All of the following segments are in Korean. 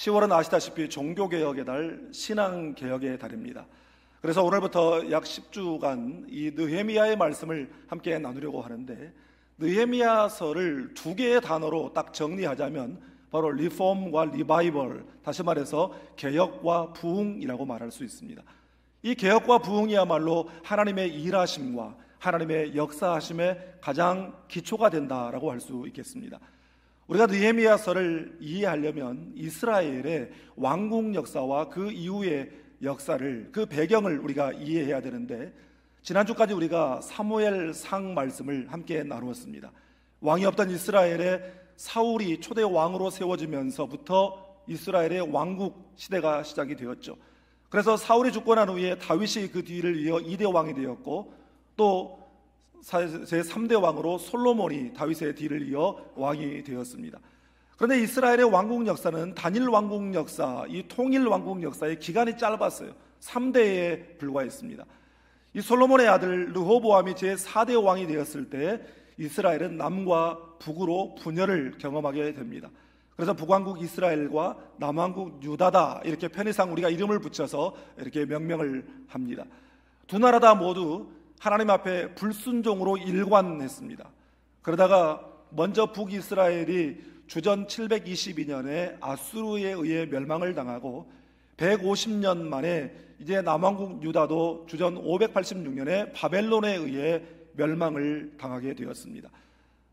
10월은 아시다시피 종교개혁의 달, 신앙개혁의 달입니다. 그래서 오늘부터 약 10주간 이 느헤미야의 말씀을 함께 나누려고 하는데, 느헤미야서를 두 개의 단어로 딱 정리하자면 바로 리폼과 리바이벌, 다시 말해서 개혁과 부흥이라고 말할 수 있습니다. 이 개혁과 부흥이야말로 하나님의 일하심과 하나님의 역사하심의 가장 기초가 된다라고 할 수 있겠습니다. 우리가 느헤미야서를 이해하려면 이스라엘의 왕국 역사와 그 이후의 역사를, 그 배경을 우리가 이해해야 되는데, 지난주까지 우리가 사무엘상 말씀을 함께 나누었습니다. 왕이 없던 이스라엘에 사울이 초대 왕으로 세워지면서부터 이스라엘의 왕국 시대가 시작이 되었죠. 그래서 사울이 죽고 난 후에 다윗이 그 뒤를 이어 2대 왕이 되었고, 또 제3대 왕으로 솔로몬이 다윗의 뒤를 이어 왕이 되었습니다. 그런데 이스라엘의 왕국 역사는 단일 왕국 역사, 이 통일 왕국 역사의 기간이 짧았어요. 3대에 불과했습니다. 이 솔로몬의 아들 르호보암이 제4대 왕이 되었을 때 이스라엘은 남과 북으로 분열을 경험하게 됩니다. 그래서 북왕국 이스라엘과 남왕국 유다다, 이렇게 편의상 우리가 이름을 붙여서 이렇게 명명을 합니다. 두 나라 다 모두 하나님 앞에 불순종으로 일관했습니다. 그러다가 먼저 북이스라엘이 주전 722년에 아수르에 의해 멸망을 당하고 150년 만에 이제 남왕국 유다도 주전 586년에 바벨론에 의해 멸망을 당하게 되었습니다.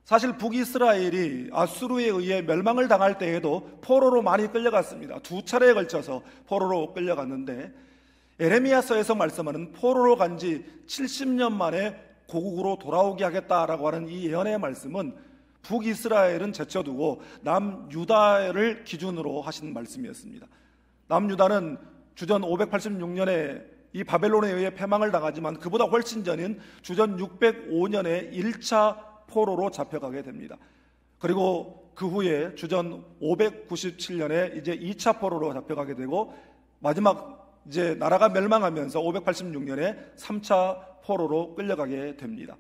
사실 북이스라엘이 아수르에 의해 멸망을 당할 때에도 포로로 많이 끌려갔습니다. 두 차례에 걸쳐서 포로로 끌려갔는데, 에레미야서에서 말씀하는 포로로 간 지 70년 만에 고국으로 돌아오게 하겠다라고 하는 이 예언의 말씀은 북이스라엘은 제쳐두고 남유다를 기준으로 하신 말씀이었습니다. 남유다는 주전 586년에 이 바벨론에 의해 패망을 당하지만 그보다 훨씬 전인 주전 605년에 1차 포로로 잡혀가게 됩니다. 그리고 그 후에 주전 597년에 이제 2차 포로로 잡혀가게 되고, 마지막 이제 나라가 멸망하면서 586년에 3차 포로로 끌려가게 됩니다.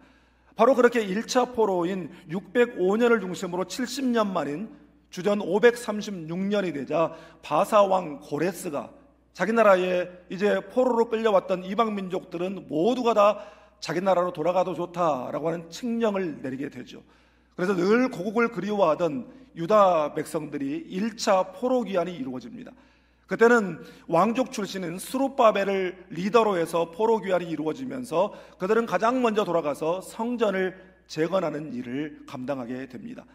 바로 그렇게 1차 포로인 605년을 중심으로 70년 만인 주전 536년이 되자 바사왕 고레스가 자기 나라에 이제 포로로 끌려왔던 이방 민족들은 모두가 다 자기 나라로 돌아가도 좋다라고 하는 칙령을 내리게 되죠. 그래서 늘 고국을 그리워하던 유다 백성들이 1차 포로 귀환이 이루어집니다. 그때는 왕족 출신인 스룹바벨을 리더로 해서 포로 귀환이 이루어지면서 그들은 가장 먼저 돌아가서 성전을 재건하는 일을 감당하게 됩니다.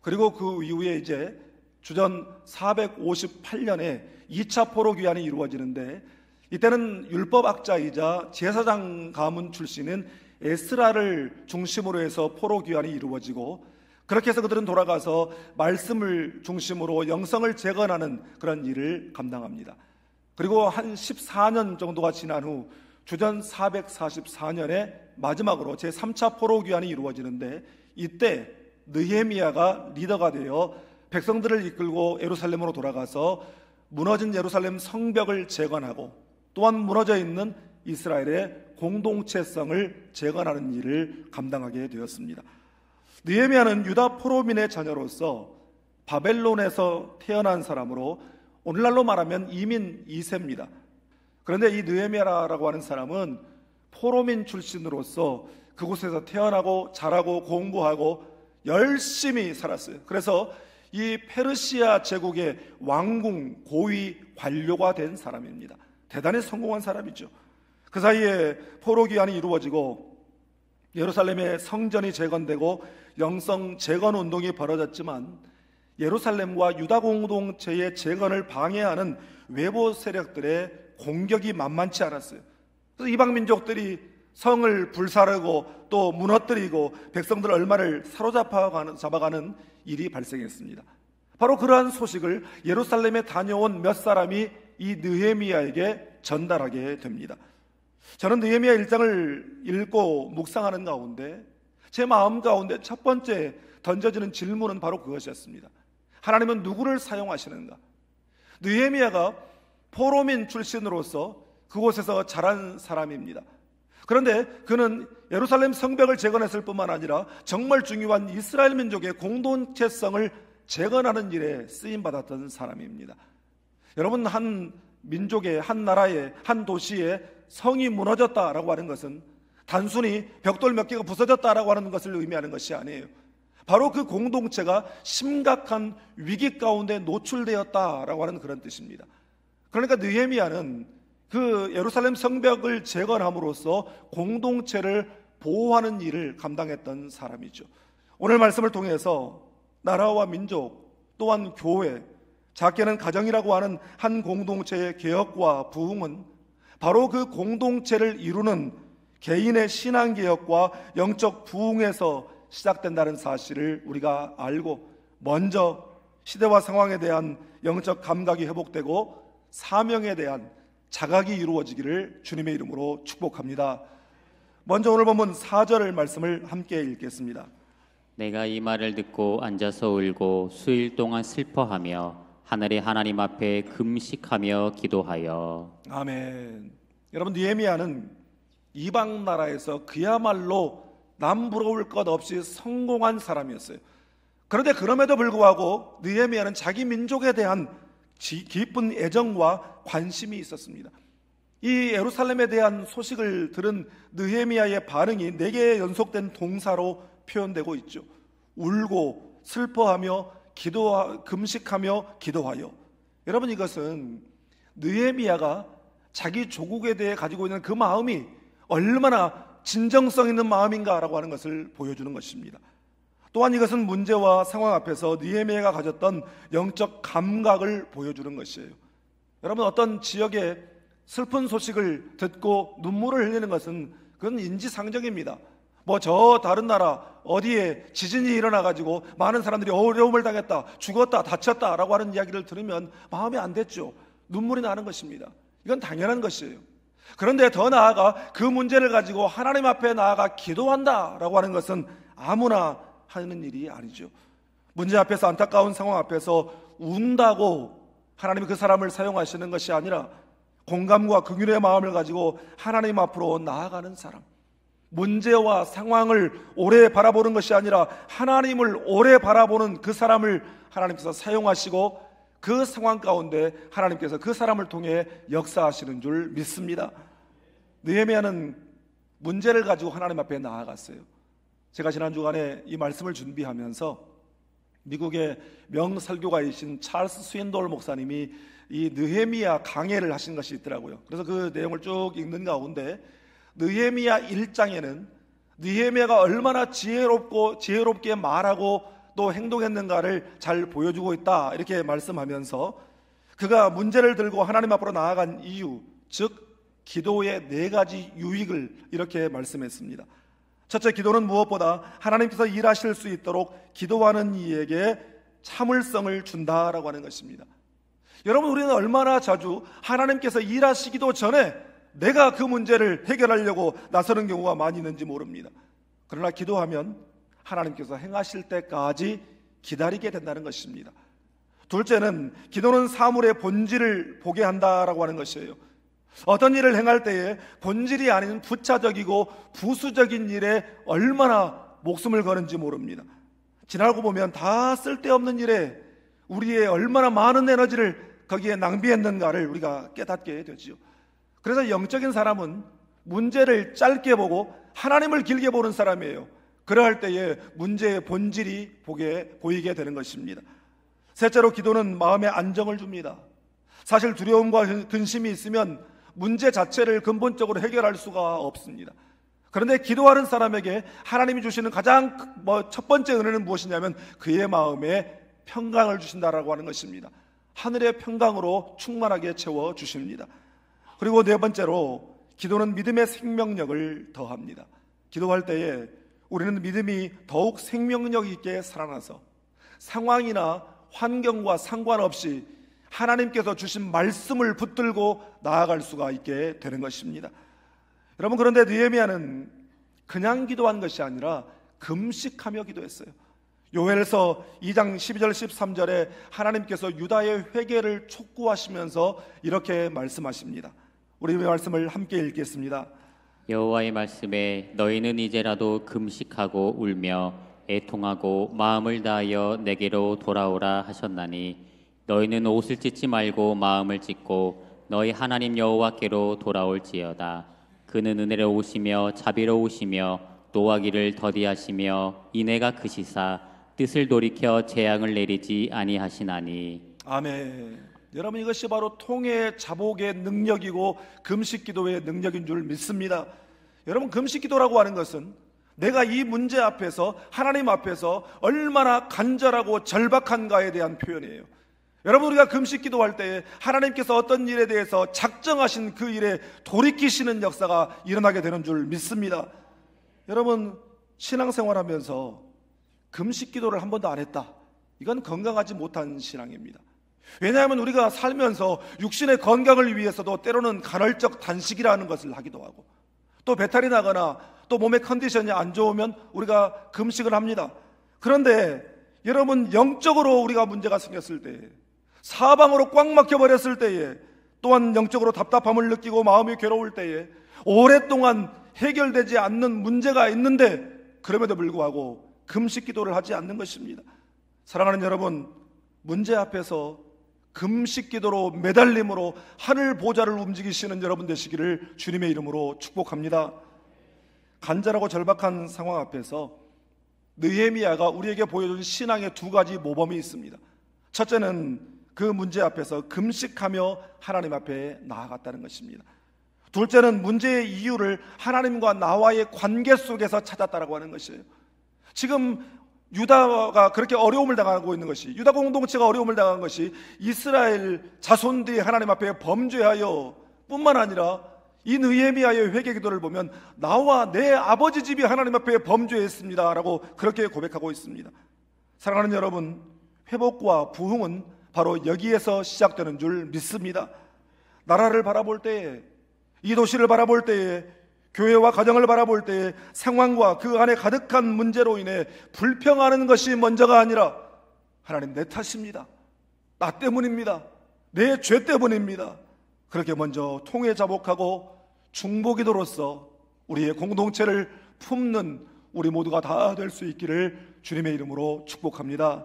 그리고 그 이후에 이제 주전 458년에 2차 포로 귀환이 이루어지는데, 이때는 율법학자이자 제사장 가문 출신인 에스라를 중심으로 해서 포로 귀환이 이루어지고, 그렇게 해서 그들은 돌아가서 말씀을 중심으로 영성을 재건하는 그런 일을 감당합니다. 그리고 한 14년 정도가 지난 후 주전 444년에 마지막으로 제3차 포로 귀환이 이루어지는데, 이때 느헤미야가 리더가 되어 백성들을 이끌고 예루살렘으로 돌아가서 무너진 예루살렘 성벽을 재건하고, 또한 무너져 있는 이스라엘의 공동체성을 재건하는 일을 감당하게 되었습니다. 느헤미야는 유다 포로민의 자녀로서 바벨론에서 태어난 사람으로 오늘날로 말하면 이민 2세입니다. 그런데 이 느헤미야라고 하는 사람은 포로민 출신으로서 그곳에서 태어나고 자라고 공부하고 열심히 살았어요. 그래서 이 페르시아 제국의 왕궁 고위 관료가 된 사람입니다. 대단히 성공한 사람이죠. 그 사이에 포로 귀환이 이루어지고 예루살렘의 성전이 재건되고 영성 재건 운동이 벌어졌지만, 예루살렘과 유다 공동체의 재건을 방해하는 외부 세력들의 공격이 만만치 않았어요. 그래서 이방 민족들이 성을 불사르고 또 무너뜨리고 백성들 얼마를 사로잡아가는 일이 발생했습니다. 바로 그러한 소식을 예루살렘에 다녀온 몇 사람이 이 느헤미야에게 전달하게 됩니다. 저는 느헤미야 1장을 읽고 묵상하는 가운데 제 마음 가운데 첫 번째 던져지는 질문은 바로 그것이었습니다. 하나님은 누구를 사용하시는가? 느헤미야가 포로민 출신으로서 그곳에서 자란 사람입니다. 그런데 그는 예루살렘 성벽을 재건했을 뿐만 아니라 정말 중요한 이스라엘 민족의 공동체성을 재건하는 일에 쓰임받았던 사람입니다. 여러분, 한 민족의, 한 나라의, 한 도시의 성이 무너졌다라고 하는 것은 단순히 벽돌 몇 개가 부서졌다라고 하는 것을 의미하는 것이 아니에요. 바로 그 공동체가 심각한 위기 가운데 노출되었다라고 하는 그런 뜻입니다. 그러니까 느헤미야는 그 예루살렘 성벽을 재건함으로써 공동체를 보호하는 일을 감당했던 사람이죠. 오늘 말씀을 통해서 나라와 민족, 또한 교회, 작게는 가정이라고 하는 한 공동체의 개혁과 부흥은 바로 그 공동체를 이루는 개인의 신앙개혁과 영적 부흥에서 시작된다는 사실을 우리가 알고, 먼저 시대와 상황에 대한 영적 감각이 회복되고 사명에 대한 자각이 이루어지기를 주님의 이름으로 축복합니다. 먼저 오늘 본문 4절 말씀을 함께 읽겠습니다. 내가 이 말을 듣고 앉아서 울고 수일 동안 슬퍼하며 하늘의 하나님 앞에 금식하며 기도하여. 아멘. 여러분, 느헤미야는 이방 나라에서 그야말로 남부러울 것 없이 성공한 사람이었어요. 그런데 그럼에도 불구하고 느헤미야는 자기 민족에 대한 깊은 애정과 관심이 있었습니다. 이 예루살렘에 대한 소식을 들은 느헤미야의 반응이 4개의 연속된 동사로 표현되고 있죠. 울고 슬퍼하며 금식하며 기도하여. 여러분, 이것은 느헤미야가 자기 조국에 대해 가지고 있는 그 마음이 얼마나 진정성 있는 마음인가라고 하는 것을 보여주는 것입니다. 또한 이것은 문제와 상황 앞에서 느헤미야가 가졌던 영적 감각을 보여주는 것이에요. 여러분, 어떤 지역의 슬픈 소식을 듣고 눈물을 흘리는 것은 그건 인지상정입니다. 저 다른 나라 어디에 지진이 일어나가지고 많은 사람들이 어려움을 당했다, 죽었다, 다쳤다라고 하는 이야기를 들으면 마음이 안 됐죠. 눈물이 나는 것입니다. 이건 당연한 것이에요. 그런데 더 나아가 그 문제를 가지고 하나님 앞에 나아가 기도한다라고 하는 것은 아무나 하는 일이 아니죠. 문제 앞에서, 안타까운 상황 앞에서 운다고 하나님이 그 사람을 사용하시는 것이 아니라 공감과 긍휼의 마음을 가지고 하나님 앞으로 나아가는 사람, 문제와 상황을 오래 바라보는 것이 아니라 하나님을 오래 바라보는 그 사람을 하나님께서 사용하시고 그 상황 가운데 하나님께서 그 사람을 통해 역사하시는 줄 믿습니다. 느헤미야는 문제를 가지고 하나님 앞에 나아갔어요. 제가 지난 주간에 이 말씀을 준비하면서 미국의 명설교가이신 찰스 스윈돌 목사님이 이 느헤미야 강해를 하신 것이 있더라고요. 그래서 그 내용을 쭉 읽는 가운데 느헤미야 1장에는 느헤미야가 얼마나 지혜롭게 말하고 또 행동했는가를 잘 보여주고 있다, 이렇게 말씀하면서 그가 문제를 들고 하나님 앞으로 나아간 이유, 즉 기도의 4가지 유익을 이렇게 말씀했습니다. 첫째, 기도는 무엇보다 하나님께서 일하실 수 있도록 기도하는 이에게 참을성을 준다라고 하는 것입니다. 여러분, 우리는 얼마나 자주 하나님께서 일하시기도 전에 내가 그 문제를 해결하려고 나서는 경우가 많이 있는지 모릅니다. 그러나 기도하면 하나님께서 행하실 때까지 기다리게 된다는 것입니다. 둘째는 기도는 사물의 본질을 보게 한다라고 하는 것이에요. 어떤 일을 행할 때에 본질이 아닌 부차적이고 부수적인 일에 얼마나 목숨을 거는지 모릅니다. 지나고 보면 다 쓸데없는 일에 우리의 얼마나 많은 에너지를 거기에 낭비했는가를 우리가 깨닫게 되죠. 그래서 영적인 사람은 문제를 짧게 보고 하나님을 길게 보는 사람이에요. 그러할 때에 문제의 본질이 보이게 되는 것입니다. 셋째로, 기도는 마음에 안정을 줍니다. 사실 두려움과 근심이 있으면 문제 자체를 근본적으로 해결할 수가 없습니다. 그런데 기도하는 사람에게 하나님이 주시는 가장 첫 번째 은혜는 무엇이냐면 그의 마음에 평강을 주신다라고 하는 것입니다. 하늘의 평강으로 충만하게 채워주십니다. 그리고 4번째로, 기도는 믿음의 생명력을 더합니다. 기도할 때에 우리는 믿음이 더욱 생명력 있게 살아나서 상황이나 환경과 상관없이 하나님께서 주신 말씀을 붙들고 나아갈 수가 있게 되는 것입니다. 여러분, 그런데 느헤미야는 그냥 기도한 것이 아니라 금식하며 기도했어요. 요엘서 2장 12절 13절에 하나님께서 유다의 회개를 촉구하시면서 이렇게 말씀하십니다. 우리 말씀을 함께 읽겠습니다. 여호와의 말씀에 너희는 이제라도 금식하고 울며 애통하고 마음을 다하여 내게로 돌아오라 하셨나니 너희는 옷을 찢지 말고 마음을 찢고 너희 하나님 여호와께로 돌아올지어다. 그는 은혜로우시며 자비로우시며 노하기를 더디하시며 인애가 크시사 뜻을 돌이켜 재앙을 내리지 아니하시나니. 아멘. 여러분, 이것이 바로 통해 자복의 능력이고 금식 기도의 능력인 줄 믿습니다. 여러분, 금식 기도라고 하는 것은 내가 이 문제 앞에서, 하나님 앞에서 얼마나 간절하고 절박한가에 대한 표현이에요. 여러분, 우리가 금식 기도할 때에 하나님께서 어떤 일에 대해서 작정하신 그 일에 돌이키시는 역사가 일어나게 되는 줄 믿습니다. 여러분, 신앙생활하면서 금식 기도를 한 번도 안 했다, 이건 건강하지 못한 신앙입니다. 왜냐하면 우리가 살면서 육신의 건강을 위해서도 때로는 간헐적 단식이라는 것을 하기도 하고, 또 배탈이 나거나 또 몸의 컨디션이 안 좋으면 우리가 금식을 합니다. 그런데 여러분, 영적으로 우리가 문제가 생겼을 때에, 사방으로 꽉 막혀버렸을 때에, 또한 영적으로 답답함을 느끼고 마음이 괴로울 때에, 오랫동안 해결되지 않는 문제가 있는데 그럼에도 불구하고 금식 기도를 하지 않는 것입니다. 사랑하는 여러분, 문제 앞에서 금식 기도로 매달림으로 하늘 보좌를 움직이시는 여러분 되시기를 주님의 이름으로 축복합니다. 간절하고 절박한 상황 앞에서 느헤미야가 우리에게 보여준 신앙의 두 가지 모범이 있습니다. 첫째는 그 문제 앞에서 금식하며 하나님 앞에 나아갔다는 것입니다. 둘째는 문제의 이유를 하나님과 나와의 관계 속에서 찾았다라고 하는 것이에요. 지금 유다가 그렇게 어려움을 당하고 있는 것이, 유다 공동체가 어려움을 당한 것이 이스라엘 자손들이 하나님 앞에 범죄하여 뿐만 아니라 이 느헤미야의 회개 기도를 보면 나와 내 아버지 집이 하나님 앞에 범죄했습니다 라고 그렇게 고백하고 있습니다. 사랑하는 여러분, 회복과 부흥은 바로 여기에서 시작되는 줄 믿습니다. 나라를 바라볼 때에, 이 도시를 바라볼 때에, 교회와 가정을 바라볼 때에 상황과 그 안에 가득한 문제로 인해 불평하는 것이 먼저가 아니라 하나님, 내 탓입니다, 나 때문입니다, 내 죄 때문입니다, 그렇게 먼저 통해 자복하고 중보기도로서 우리의 공동체를 품는 우리 모두가 다 될 수 있기를 주님의 이름으로 축복합니다.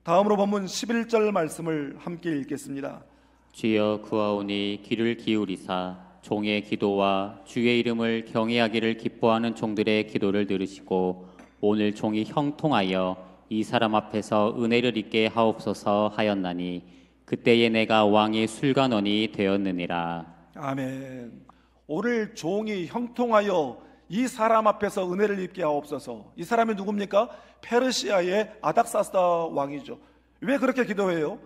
다음으로 본문 11절 말씀을 함께 읽겠습니다. 주여 구하오니 귀를 기울이사 종의 기도와 주의 이름을 경외하기를 기뻐하는 종들의 기도를 들으시고 오늘 종이 형통하여 이 사람 앞에서 은혜를 입게 하옵소서 하였나니 그때에 내가 왕의 술관원이 되었느니라. 아멘. 오늘 종이 형통하여 이 사람 앞에서 은혜를 입게 하옵소서. 이 사람이 누굽니까? 페르시아의 아닥사스다 왕이죠. 왜 그렇게 기도해요?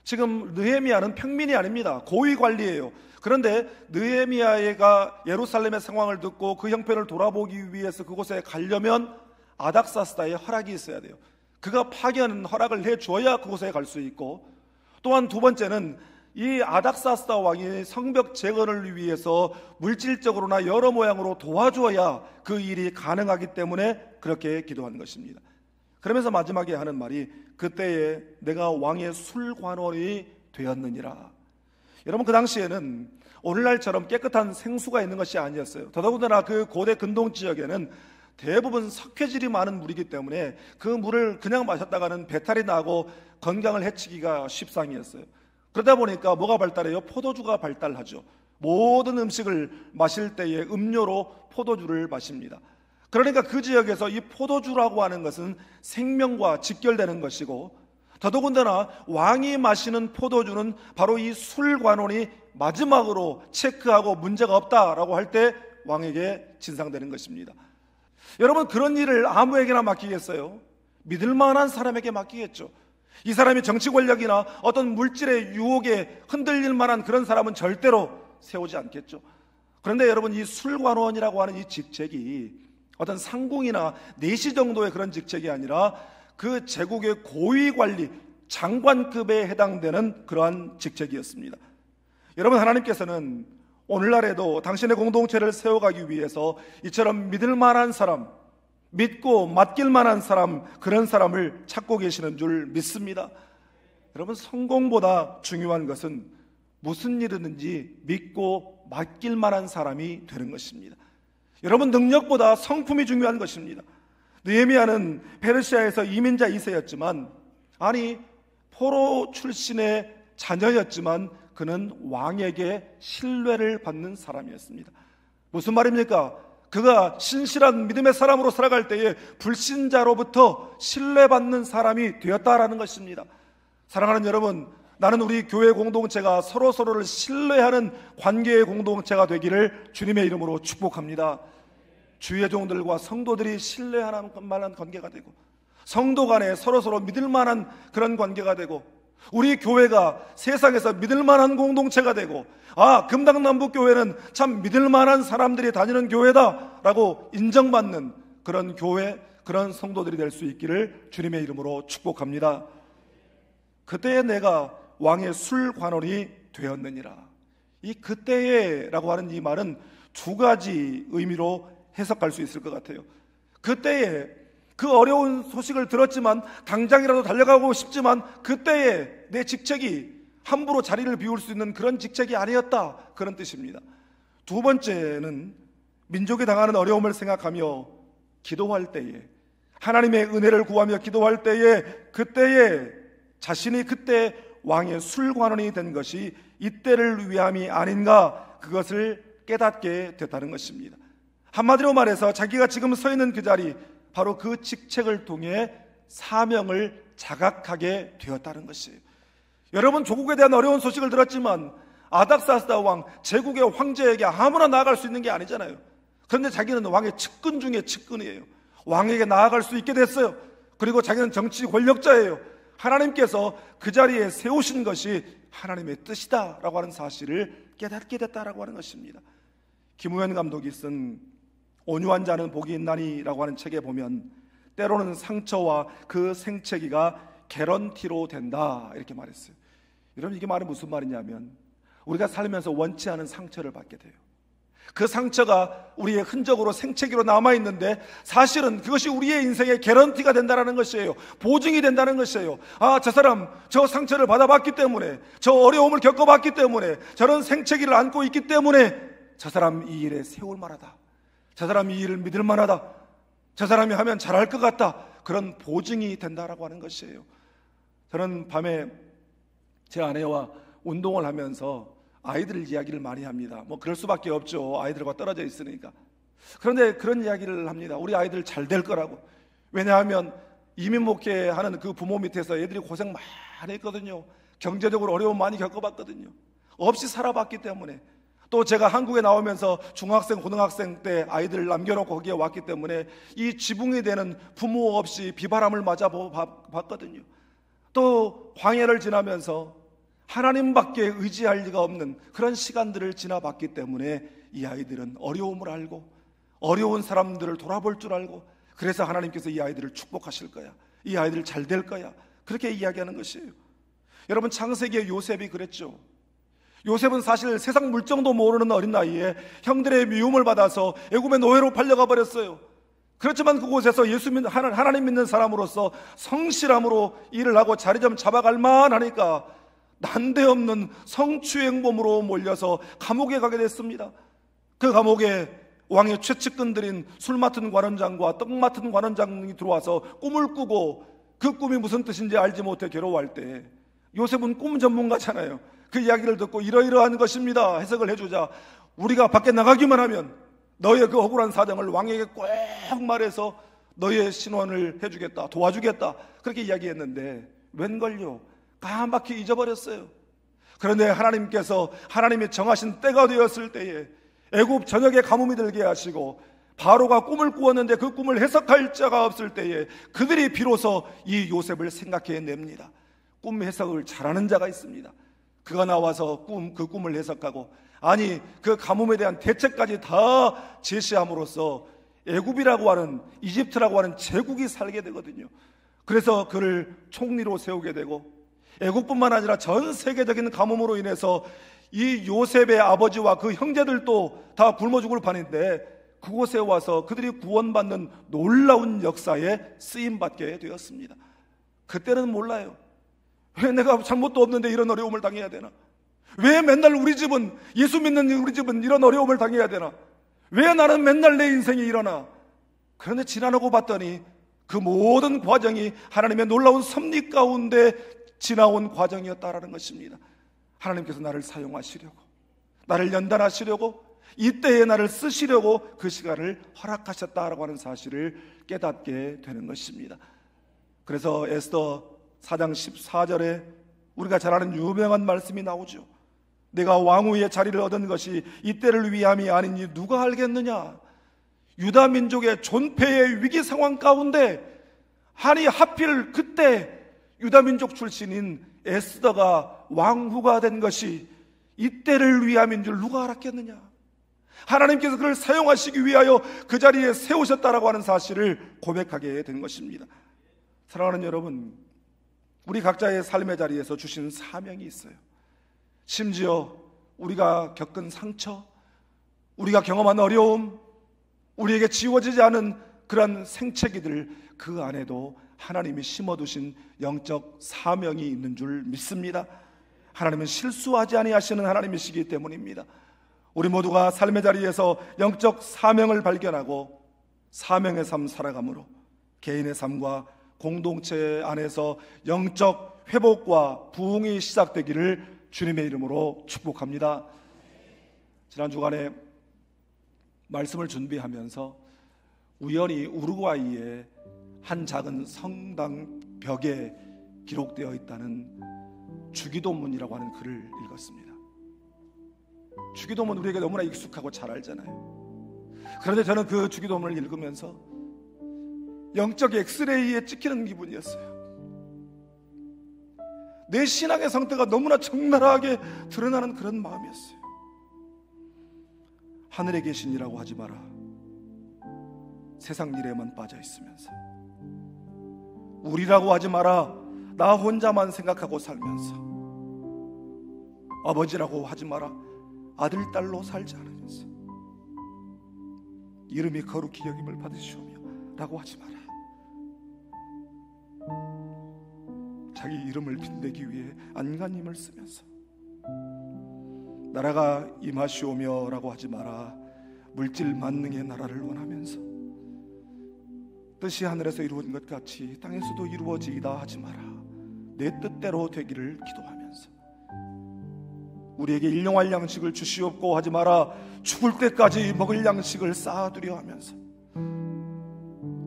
지금 느헤미야는 평민이 아닙니다. 고위 관리예요. 그런데 느헤미야가 예루살렘의 상황을 듣고 그 형편을 돌아보기 위해서 그곳에 가려면 아닥사스다의 허락이 있어야 돼요. 그가 파견 허락을 해줘야 그곳에 갈 수 있고, 또한 두 번째는 이 아닥사스다 왕이 성벽 재건을 위해서 물질적으로나 여러 모양으로 도와줘야 그 일이 가능하기 때문에 그렇게 기도하는 것입니다. 그러면서 마지막에 하는 말이 그때에 내가 왕의 술관원이 되었느니라. 여러분, 그 당시에는 오늘날처럼 깨끗한 생수가 있는 것이 아니었어요. 더더군다나 그 고대 근동 지역에는 대부분 석회질이 많은 물이기 때문에 그 물을 그냥 마셨다가는 배탈이 나고 건강을 해치기가 십상이었어요. 그러다 보니까 뭐가 발달해요? 포도주가 발달하죠. 모든 음식을 마실 때에 음료로 포도주를 마십니다. 그러니까 그 지역에서 이 포도주라고 하는 것은 생명과 직결되는 것이고, 더더군다나 왕이 마시는 포도주는 바로 이 술관원이 마지막으로 체크하고 문제가 없다라고 할 때 왕에게 진상되는 것입니다. 여러분, 그런 일을 아무에게나 맡기겠어요? 믿을 만한 사람에게 맡기겠죠. 이 사람이 정치 권력이나 어떤 물질의 유혹에 흔들릴 만한 그런 사람은 절대로 세우지 않겠죠. 그런데 여러분, 이 술관원이라고 하는 이 직책이 어떤 상궁이나 내시 정도의 그런 직책이 아니라 그 제국의 고위 관리, 장관급에 해당되는 그러한 직책이었습니다. 여러분, 하나님께서는 오늘날에도 당신의 공동체를 세워가기 위해서 이처럼 믿을 만한 사람, 믿고 맡길 만한 사람, 그런 사람을 찾고 계시는 줄 믿습니다. 여러분, 성공보다 중요한 것은 무슨 일이든지 믿고 맡길 만한 사람이 되는 것입니다. 여러분, 능력보다 성품이 중요한 것입니다. 느헤미야는 페르시아에서 이민자 2세였지만, 아니 포로 출신의 자녀였지만 그는 왕에게 신뢰를 받는 사람이었습니다. 무슨 말입니까? 그가 신실한 믿음의 사람으로 살아갈 때에 불신자로부터 신뢰받는 사람이 되었다라는 것입니다. 사랑하는 여러분, 나는 우리 교회 공동체가 서로서로를 신뢰하는 관계의 공동체가 되기를 주님의 이름으로 축복합니다. 주의 종들과 성도들이 신뢰하는 만한 관계가 되고, 성도 간에 서로서로 믿을 만한 그런 관계가 되고, 우리 교회가 세상에서 믿을 만한 공동체가 되고, 금당남북교회는 참 믿을 만한 사람들이 다니는 교회다라고 인정받는 그런 교회, 그런 성도들이 될 수 있기를 주님의 이름으로 축복합니다. 그때에 내가 왕의 술관원이 되었느니라. 이 그때에라고 하는 이 말은 두 가지 의미로 해석할 수 있을 것 같아요. 그때에 그 어려운 소식을 들었지만 당장이라도 달려가고 싶지만 그때에 내 직책이 함부로 자리를 비울 수 있는 그런 직책이 아니었다, 그런 뜻입니다. 두 번째는 민족이 당하는 어려움을 생각하며 기도할 때에, 하나님의 은혜를 구하며 기도할 때에, 그때에 자신이 그때 왕의 술관원이 된 것이 이때를 위함이 아닌가, 그것을 깨닫게 됐다는 것입니다. 한마디로 말해서 자기가 지금 서 있는 그 자리, 바로 그 직책을 통해 사명을 자각하게 되었다는 것이에요. 여러분, 조국에 대한 어려운 소식을 들었지만 아닥사스다 왕, 제국의 황제에게 아무나 나아갈 수 있는 게 아니잖아요. 그런데 자기는 왕의 측근 중에 측근이에요. 왕에게 나아갈 수 있게 됐어요. 그리고 자기는 정치 권력자예요. 하나님께서 그 자리에 세우신 것이 하나님의 뜻이다라고 하는 사실을 깨닫게 됐다라고 하는 것입니다. 김우현 감독이 쓴 온유한 자는 복이 있나니라고 하는 책에 보면 때로는 상처와 그 생채기가 개런티로 된다, 이렇게 말했어요. 여러분, 이게 말은 무슨 말이냐면 우리가 살면서 원치 않은 상처를 받게 돼요. 그 상처가 우리의 흔적으로 생채기로 남아있는데 사실은 그것이 우리의 인생의 개런티가 된다는 것이에요. 보증이 된다는 것이에요. 저 사람 저 상처를 받아봤기 때문에, 저 어려움을 겪어봤기 때문에, 저런 생채기를 안고 있기 때문에 저 사람 이 일에 세울 만하다, 저 사람 이 일을 믿을 만하다, 저 사람이 하면 잘할 것 같다, 그런 보증이 된다라고 하는 것이에요. 저는 밤에 제 아내와 운동을 하면서 아이들 이야기를 많이 합니다. 그럴 수밖에 없죠. 아이들과 떨어져 있으니까. 그런데 그런 이야기를 합니다. 우리 아이들 잘 될 거라고. 왜냐하면 이민 목회하는 그 부모 밑에서 애들이 고생 많이 했거든요. 경제적으로 어려움 많이 겪어봤거든요. 없이 살아봤기 때문에. 또 제가 한국에 나오면서 중학생, 고등학생 때 아이들을 남겨놓고 거기에 왔기 때문에 이 지붕이 되는 부모 없이 비바람을 맞아봤거든요. 또 광야를 지나면서 하나님밖에 의지할 리가 없는 그런 시간들을 지나봤기 때문에 이 아이들은 어려움을 알고 어려운 사람들을 돌아볼 줄 알고, 그래서 하나님께서 이 아이들을 축복하실 거야, 이 아이들 잘 될 거야, 그렇게 이야기하는 것이에요. 여러분, 창세기의 요셉이 그랬죠. 요셉은 사실 세상 물정도 모르는 어린 나이에 형들의 미움을 받아서 애굽의 노예로 팔려가 버렸어요. 그렇지만 그곳에서 하나님 믿는 사람으로서 성실함으로 일을 하고 자리 좀 잡아갈 만하니까 난데없는 성추행범으로 몰려서 감옥에 가게 됐습니다. 그 감옥에 왕의 최측근들인 술 맡은 관원장과 떡 맡은 관원장이 들어와서 꿈을 꾸고 그 꿈이 무슨 뜻인지 알지 못해 괴로워할 때, 요셉은 꿈 전문가잖아요. 그 이야기를 듣고 이러이러한 것입니다 해석을 해주자 우리가 밖에 나가기만 하면 너의 그 억울한 사정을 왕에게 꼭 말해서 너의 신원을 해주겠다, 도와주겠다, 그렇게 이야기했는데 웬걸요, 까맣게 잊어버렸어요. 그런데 하나님께서 하나님이 정하신 때가 되었을 때에 애굽 전역에 가뭄이 들게 하시고 바로가 꿈을 꾸었는데 그 꿈을 해석할 자가 없을 때에 그들이 비로소 이 요셉을 생각해냅니다. 꿈 해석을 잘하는 자가 있습니다. 그가 나와서 그 꿈을 해석하고, 아니 그 가뭄에 대한 대책까지 다 제시함으로써 애굽이라고 하는, 이집트라고 하는 제국이 살게 되거든요. 그래서 그를 총리로 세우게 되고, 애국뿐만 아니라 전 세계적인 가뭄으로 인해서 이 요셉의 아버지와 그 형제들도 다 굶어 죽을 판인데 그곳에 와서 그들이 구원받는 놀라운 역사에 쓰임받게 되었습니다. 그때는 몰라요. 왜 내가 잘못도 없는데 이런 어려움을 당해야 되나? 왜 맨날 우리 집은, 예수 믿는 우리 집은 이런 어려움을 당해야 되나? 왜 나는 맨날 내 인생이 일어나? 그런데 지나고 봤더니 그 모든 과정이 하나님의 놀라운 섭리 가운데 지나온 과정이었다라는 것입니다. 하나님께서 나를 사용하시려고, 나를 연단하시려고, 이때에 나를 쓰시려고 그 시간을 허락하셨다라고 하는 사실을 깨닫게 되는 것입니다. 그래서 에스더 4장 14절에 우리가 잘 아는 유명한 말씀이 나오죠. 내가 왕후의 자리를 얻은 것이 이때를 위함이 아니니 누가 알겠느냐. 유다 민족의 존폐의 위기 상황 가운데 아니 하필 그때 유다 민족 출신인 에스더가 왕후가 된 것이 이때를 위함인 줄 누가 알았겠느냐. 하나님께서 그를 사용하시기 위하여 그 자리에 세우셨다라고 하는 사실을 고백하게 된 것입니다. 사랑하는 여러분, 우리 각자의 삶의 자리에서 주신 사명이 있어요. 심지어 우리가 겪은 상처, 우리가 경험한 어려움, 우리에게 지워지지 않은 그런 생채기들, 그 안에도 하나님이 심어두신 영적 사명이 있는 줄 믿습니다. 하나님은 실수하지 아니하시는 하나님이시기 때문입니다. 우리 모두가 삶의 자리에서 영적 사명을 발견하고 사명의 삶 살아감으로 개인의 삶과 공동체 안에서 영적 회복과 부흥이 시작되기를 주님의 이름으로 축복합니다. 지난 주간에 말씀을 준비하면서 우연히 우루과이의 한 작은 성당 벽에 기록되어 있다는 주기도문이라고 하는 글을 읽었습니다. 주기도문 우리에게 너무나 익숙하고 잘 알잖아요. 그런데 저는 그 주기도문을 읽으면서 영적 엑스레이에 찍히는 기분이었어요. 내 신앙의 상태가 너무나 적나라하게 드러나는 그런 마음이었어요. 하늘에 계신 이라고 하지 마라. 세상 일에만 빠져 있으면서, 우리라고 하지 마라. 나 혼자만 생각하고 살면서, 아버지라고 하지 마라. 아들, 딸로 살지 않으면서, 이름이 거룩히 여김을 받으시오며 라고 하지 마라. 자기 이름을 빛내기 위해 안간힘을 쓰면서, 나라가 임하시오며 라고 하지 마라. 물질 만능의 나라를 원하면서, 뜻이 하늘에서 이루어진 것 같이 땅에서도 이루어지이다 하지 마라. 내 뜻대로 되기를 기도하면서, 우리에게 일용할 양식을 주시옵고 하지 마라. 죽을 때까지 먹을 양식을 쌓아두려 하면서,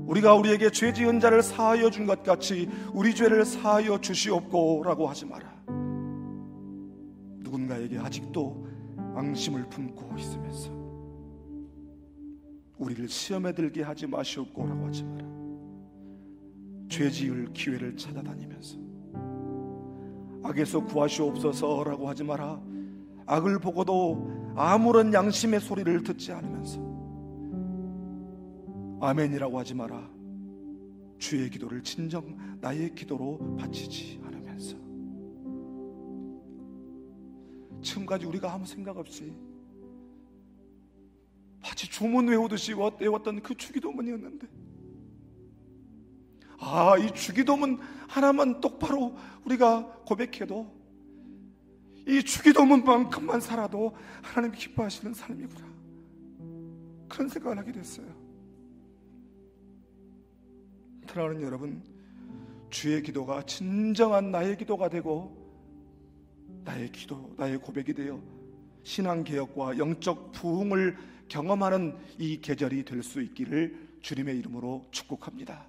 우리가 우리에게 죄 지은 자를 사하여 준 것 같이 우리 죄를 사하여 주시옵고 라고 하지 마라. 누군가에게 아직도 앙심을 품고 있으면서, 우리를 시험에 들게 하지 마시옵고 라고 하지 마라. 죄 지을 기회를 찾아다니면서, 악에서 구하시옵소서 라고 하지 마라. 악을 보고도 아무런 양심의 소리를 듣지 않으면서, 아멘이라고 하지 마라. 주의 기도를 진정 나의 기도로 바치지 않으면서, 지금까지 우리가 아무 생각 없이 마치 주문 외우듯이 외웠던 그 주기도문이었는데, 이 주기도문 하나만 똑바로 우리가 고백해도, 이 주기도문만큼만 살아도 하나님이 기뻐하시는 삶이구나, 그런 생각을 하게 됐어요. 사랑하는 여러분, 주의 기도가 진정한 나의 기도가 되고 나의 기도, 나의 고백이 되어 신앙개혁과 영적 부흥을 경험하는 이 계절이 될 수 있기를 주님의 이름으로 축복합니다.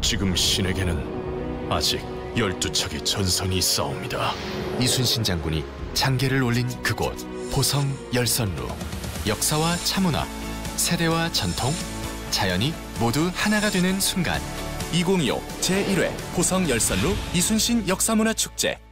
지금 신에게는 아직 12척의 전선이 있사옵니다. 이순신 장군이 장계를 올린 그곳, 보성 열선루. 역사와 차문화, 세대와 전통, 자연이 모두 하나가 되는 순간. 2025 제1회 보성 열선루 이순신 역사문화축제.